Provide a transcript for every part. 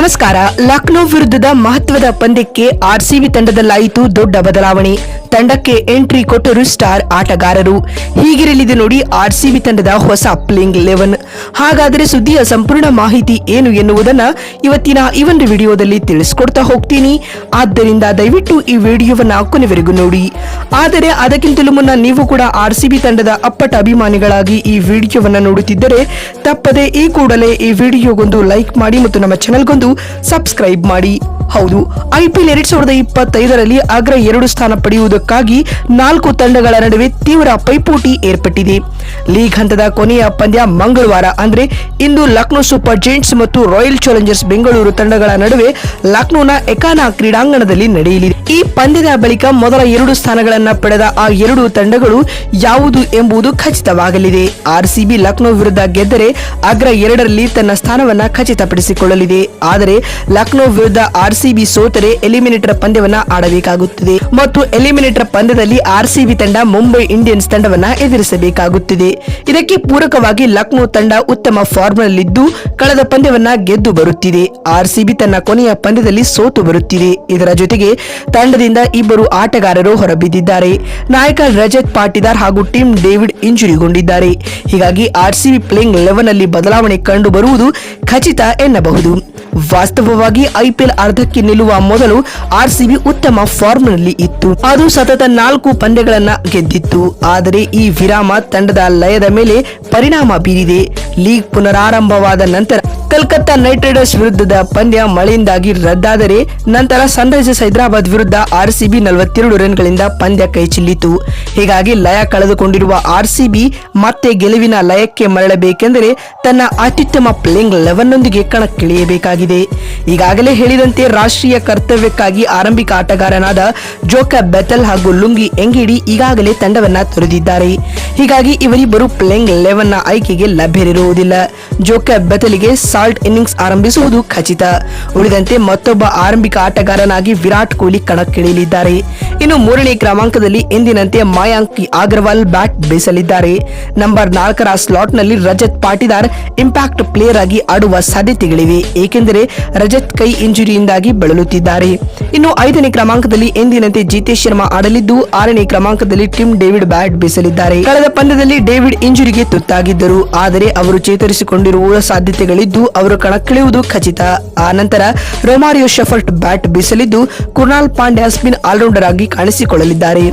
ನಮಸ್ಕಾರ. ಲಕ್ನೋ ವಿರುದ್ಧದ ಮಹತ್ವದ ಪಂದ್ಯಕ್ಕೆ ಆರ್ಸಿಬಿ ತಂಡದಲ್ಲಾಯಿತು ದೊಡ್ಡ ಬದಲಾವಣೆ. ತಂಡಕ್ಕೆ ಎಂಟ್ರಿ ಕೊಟ್ಟರು ಸ್ಟಾರ್ ಆಟಗಾರರು. ಹೀಗಿರಲಿದೆ ನೋಡಿ ಆರ್ಸಿಬಿ ತಂಡದ ಹೊಸ ಪ್ಲೇಯಿಂಗ್ 11. ಹಾಗಾದರೆ ಸುದ್ದಿಯ ಸಂಪೂರ್ಣ ಮಾಹಿತಿ ಏನು ಎನ್ನುವುದನ್ನ ಇವತ್ತಿನ ಈ ಒಂದು ವಿಡಿಯೋದಲ್ಲಿ ತಿಳಿಸ್ಕೊಡ್ತಾ ಹೋಗ್ತೀನಿ. ಆದ್ದರಿಂದ ದಯವಿಟ್ಟು ಈ ವಿಡಿಯೋವನ್ನ ಕೊನೆವರೆಗೂ ನೋಡಿ. ಆದರೆ ಅದಕ್ಕಿಂತಲೂ ಮುನ್ನ ನೀವು ಕೂಡ ಆರ್ಸಿಬಿ ತಂಡದ ಅಪ್ಪಟ ಅಭಿಮಾನಿಗಳಾಗಿ ಈ ವಿಡಿಯೋವನ್ನ ನೋಡುತ್ತಿದ್ದರೆ ತಪ್ಪದೆ ಈ ಕೂಡಲೇ ಈ ವಿಡಿಯೋಗೊಂದು ಲೈಕ್ ಮಾಡಿ ಮತ್ತು ನಮ್ಮ ಚಾನೆಲ್ಗೊಂದು ಸಬ್ಸ್ಕ್ರೈಬ್ ಮಾಡಿ. ಹೌದು, IPL 2025ರಲ್ಲಿ ಅಗ್ರ 2 ಸ್ಥಾನ ಪಡೆಯುವುದಕ್ಕಾಗಿ 4 ತಂಡಗಳ ನಡುವೆ ತೀವ್ರ ಪೈಪೋಟಿ ಏರ್ಪಟ್ಟಿದೆ. ಲೀಗ್ ಹಂತದ ಕೊನೆಯ ಪಂದ್ಯ ಮಂಗಳವಾರ ಅಂದ್ರೆ ಇಂದು ಲಕ್ನೋ ಸೂಪರ್ ಜೈಂಟ್ಸ್ ಮತ್ತು ರಾಯಲ್ ಚಾಲೆಂಜರ್ಸ್ ಬೆಂಗಳೂರು ತಂಡಗಳ ನಡುವೆ ಲಕ್ನೋನ ಎಕಾನಾ ಕ್ರೀಡಾಂಗಣದಲ್ಲಿ ನಡೆಯಲಿದೆ. ಈ ಪಂದ್ಯದ ಬಳಿಕ ಮೊದಲ 2 ಸ್ಥಾನಗಳನ್ನ ಪಡೆದ ಆ 2 ತಂಡಗಳು ಯಾವುದು ಎಂಬುದು ಖಚಿತವಾಗಲಿದೆ. ಆರ್ಸಿಬಿ ಲಕ್ನೋ ವಿರುದ್ಧ ಗೆದ್ದರೆ ಅಗ್ರ 2ರಲ್ಲಿ ತನ್ನ ಸ್ಥಾನವನ್ನ ಖಚಿತಪಡಿಸಿಕೊಳ್ಳಲಿದೆ. ಆದರೆ ಲಕ್ನೋ ವಿರುದ್ಧ ಆರ್ಸಿಬಿ ಸೋತರೆ ಎಲಿಮಿನೇಟರ್ ಪಂದ್ಯವನ್ನ ಆಡಬೇಕಾಗುತ್ತದೆ ಮತ್ತು ಎಲಿಮಿನೇಟರ್ ಪಂದ್ಯದಲ್ಲಿ ಆರ್ಸಿಬಿ ತಂಡ ಮುಂಬೈ ಇಂಡಿಯನ್ಸ್ ತಂಡವನ್ನ ಎದುರಿಸಬೇಕಾಗುತ್ತದೆ. ಇದಕ್ಕೆ ಪೂರಕವಾಗಿ ಲಕ್ನೋ ತಂಡ ಉತ್ತಮ ಫಾರ್ಮ್ನಲ್ಲಿದ್ದು ಕಳೆದ ಪಂದ್ಯವನ್ನ ಗೆದ್ದು ಬರುತ್ತಿದೆ. ಆರ್ಸಿಬಿ ತನ್ನ ಕೊನೆಯ ಪಂದ್ಯದಲ್ಲಿ ಸೋತು ಬರುತ್ತಿದೆ. ಇದರ ಜೊತೆಗೆ ತಂಡದಿಂದ 2 ಆಟಗಾರರು ಹೊರಬಿದ್ದಿದ್ದಾರೆ. ನಾಯಕ ರಜತ್ ಪಾಟಿದಾರ್ ಹಾಗೂ ಟಿಮ್ ಡೇವಿಡ್ ಇಂಜುರಿಗೊಂಡಿದ್ದಾರೆ. ಹೀಗಾಗಿ ಆರ್ಸಿಬಿ ಪ್ಲೇಯಿಂಗ್ 11 ಅಲ್ಲಿ ಬದಲಾವಣೆ ಕಂಡು ಬರುವುದು ಖಚಿತ ಎನ್ನಬಹುದು. ವಾಸ್ತವವಾಗಿ IPL ಅರ್ಧಕ್ಕೆ ನಿಲ್ಲುವ ಮೊದಲು ಆರ್ಸಿಬಿ ಉತ್ತಮ ಫಾರ್ಮ್ನಲ್ಲಿ ಇತ್ತು. ಅದು ಸತತ 4 ಪಂದ್ಯಗಳನ್ನ ಗೆದ್ದಿತ್ತು. ಆದರೆ ಈ ವಿರಾಮ ತಂಡದ ಲಯದ ಮೇಲೆ ಪರಿಣಾಮ ಬೀರಿದೆ. ಲೀಗ್ ಪುನರಾರಂಭವಾದ ನಂತರ ಕಲ್ಕತ್ತಾ ನೈಟ್ ರೈಡರ್ಸ್ ವಿರುದ್ಧದ ಪಂದ್ಯ ಮಳೆಯಿಂದಾಗಿ ರದ್ದಾದರೆ ನಂತರ ಸನ್ರೈಸರ್ಸ್ ಹೈದರಾಬಾದ್ ವಿರುದ್ಧ ಆರ್ಸಿಬಿ 42 ರನ್ಗಳಿಂದ ಪಂದ್ಯ ಕೈಚೆಲ್ಲಿತು. ಹೀಗಾಗಿ ಲಯ ಕಳೆದುಕೊಂಡಿರುವ ಆರ್ಸಿಬಿ ಮತ್ತೆ ಗೆಲುವಿನ ಲಯಕ್ಕೆ ಮರಳಬೇಕೆಂದರೆ ತನ್ನ ಅತ್ಯುತ್ತಮ ಪ್ಲೇಯಿಂಗ್ 11ನೊಂದಿಗೆ ಕಣಕ್ಕಿಳಿಯಬೇಕಾಗಿದೆ. ಈಗಾಗಲೇ ಹೇಳಿದಂತೆ ರಾಷ್ಟ್ರೀಯ ಕರ್ತವ್ಯಕ್ಕಾಗಿ ಆರಂಭಿಕ ಆಟಗಾರನಾದ ಜೋಕಬ್ ಬೆಥೆಲ್ ಹಾಗೂ ಲುಂಗಿ ಎಂಗಿಡಿ ಈಗಾಗಲೇ ತಂಡವನ್ನ ತೊರೆದಿದ್ದಾರೆ. ಹೀಗಾಗಿ ಇವರಿಬ್ಬರು ಪ್ಲೇಯಿಂಗ್ 11ನ ಆಯ್ಕೆಗೆ ಲಭ್ಯರಿರುವುದಿಲ್ಲ. ಜೋಕಬ್ ಬೆಥೆಲ್ಗೆ ಸಾಲ್ಟ್ ಇನ್ನಿಂಗ್ಸ್ ಆರಂಭಿಸುವುದು ಖಚಿತ. ಉಳಿದಂತೆ ಮತ್ತೊಬ್ಬ ಆರಂಭಿಕ ಆಟಗಾರನಾಗಿ ವಿರಾಟ್ ಕೊಹ್ಲಿ ಕಣಕ್ಕಿಳಿಯಲಿದ್ದಾರೆ. ಇನ್ನು 3ನೇ ಕ್ರಮಾಂಕದಲ್ಲಿ ಎಂದಿನಂತೆ ಮಯಾಂಕ್ ಅಗರ್ವಾಲ್ ಬ್ಯಾಟ್ ಬೀಸಲಿದ್ದಾರೆ. ನಂಬರ್ 4ರ ಸ್ಲಾಟ್ನಲ್ಲಿ ರಜತ್ ಪಾಟಿದಾರ್ ಇಂಪ್ಯಾಕ್ಟ್ ಪ್ಲೇಯರ್ ಆಗಿ ಆಡುವ ಸಾಧ್ಯತೆಗಳಿವೆ, ಏಕೆಂದರೆ ರಜತ್ ಕೈ ಇಂಜುರಿಯಿಂದಾಗಿ ಬಳಲುತ್ತಿದ್ದಾರೆ. ಇನ್ನು 5ನೇ ಕ್ರಮಾಂಕದಲ್ಲಿ ಎಂದಿನಂತೆ ಜಿತೇಶ್ ಶರ್ಮಾ ಆಡಲಿದ್ದು 6ನೇ ಕ್ರಮಾಂಕದಲ್ಲಿ ಟಿಮ್ ಡೇವಿಡ್ ಬ್ಯಾಟ್ ಬೀಸಲಿದ್ದಾರೆ. ಕಳೆದ ಪಂದ್ಯದಲ್ಲಿ ಡೇವಿಡ್ ಇಂಜುರಿಗೆ ತುತ್ತಾಗಿದ್ದರು, ಆದರೆ ಅವರು ಚೇತರಿಸಿಕೊಂಡಿರುವ ಸಾಧ್ಯತೆಗಳಿದ್ದು ಅವರು ಕಣಕ್ಕಿಳಿಯುವುದು ಖಚಿತ. ಆ ನಂತರ ರೊಮಾರಿಯೋ ಶೆಫರ್ಟ್ bat ಬೀಸಲಿದ್ದು Krunal Pandya spin allrounder ಆಗಿ ಕಾಣಿಸಿಕೊಳ್ಳಲಿದ್ದಾರೆ.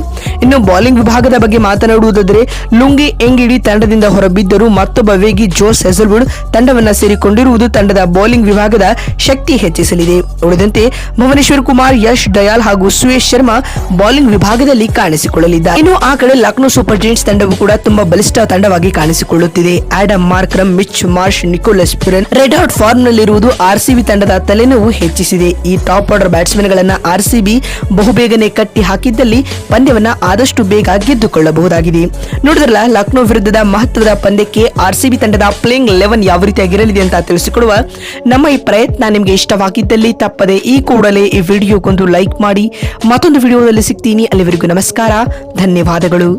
ಇನ್ನು ಬೌಲಿಂಗ್ ವಿಭಾಗದ ಬಗ್ಗೆ ಮಾತನಾಡುವುದಾದರೆ ಲುಂಗಿ ಎಂಗಿಡಿ ತಂಡದಿಂದ ಹೊರಬಿದ್ದರೂ ಮತ್ತೊಬ್ಬ ವೇಗಿ ಜೋಸ್ ಹೆಸಲ್ವುಡ್ ತಂಡವನ್ನ ಸೇರಿಕೊಂಡಿರುವುದು ತಂಡದ ಬೌಲಿಂಗ್ ವಿಭಾಗದ ಶಕ್ತಿ ಹೆಚ್ಚಿಸಲಿದೆ. ಉಳಿದಂತೆ ಭುವನೇಶ್ವರ್ ಕುಮಾರ್, ಯಶ್ ದಯಾಲ್ ಹಾಗೂ ಸುಯೇಶ್ ಶರ್ಮಾ ಬೌಲಿಂಗ್ ವಿಭಾಗದಲ್ಲಿ ಕಾಣಿಸಿಕೊಳ್ಳಲಿದ್ದಾರೆ. ಇನ್ನು ಆ ಕಡೆ ಲಕ್ನೋ ಸೂಪರ್ ಜೈಂಟ್ಸ್ ತಂಡವು ಕೂಡ ತುಂಬಾ ಬಲಿಷ್ಠ ತಂಡವಾಗಿ ಕಾಣಿಸಿಕೊಳ್ಳುತ್ತಿದೆ. Adam Markram, Mitch Marsh, Nicholas Pooran red hot form ನಲ್ಲಿರುವುದು ಆರ್ಸಿಬಿ ತಂಡದ ತಲೆನೋವು ಹೆಚ್ಚಿಸಿದೆ. ಈ ಟಾಪ್ ಆರ್ಡರ್ ಬ್ಯಾಟ್ಸ್ಮನ್ ಗಳನ್ನ ಆರ್ಸಿಬಿ ಬಹುಬೇಗನೆ ಕಟ್ಟಿ ಹಾಕಿದ್ದಲ್ಲಿ ಪಂದ್ಯವನ್ನ ಆದಷ್ಟು ಬೇಗ ಗೆದ್ದುಕೊಳ್ಳಬಹುದಾಗಿದೆ. ನೋಡಿದ್ರಲ್ಲ, ಲಕ್ನೋ ವಿರುದ್ಧದ ಮಹತ್ವದ ಪಂದ್ಯಕ್ಕೆ ಆರ್ಸಿಬಿ ತಂಡದ ಪ್ಲೇಯಿಂಗ್ 11 ಯಾವ ರೀತಿಯಾಗಿರಲಿದೆ ಅಂತ ತಿಳಿಸಿಕೊಡುವ ನಮ್ಮ ಈ ಪ್ರಯತ್ನ ನಿಮಗೆ ಇಷ್ಟವಾಗಿದ್ದಲ್ಲಿ ತಪ್ಪದೆ ಈ ಕೂಡಲೇ ಈ ವಿಡಿಯೋಗೊಂದು ಲೈಕ್ ಮಾಡಿ. ಮತ್ತೊಂದು ವಿಡಿಯೋದಲ್ಲಿ ಸಿಗ್ತೀನಿ. ಅಲ್ಲಿವರೆಗೂ ನಮಸ್ಕಾರ, ಧನ್ಯವಾದಗಳು.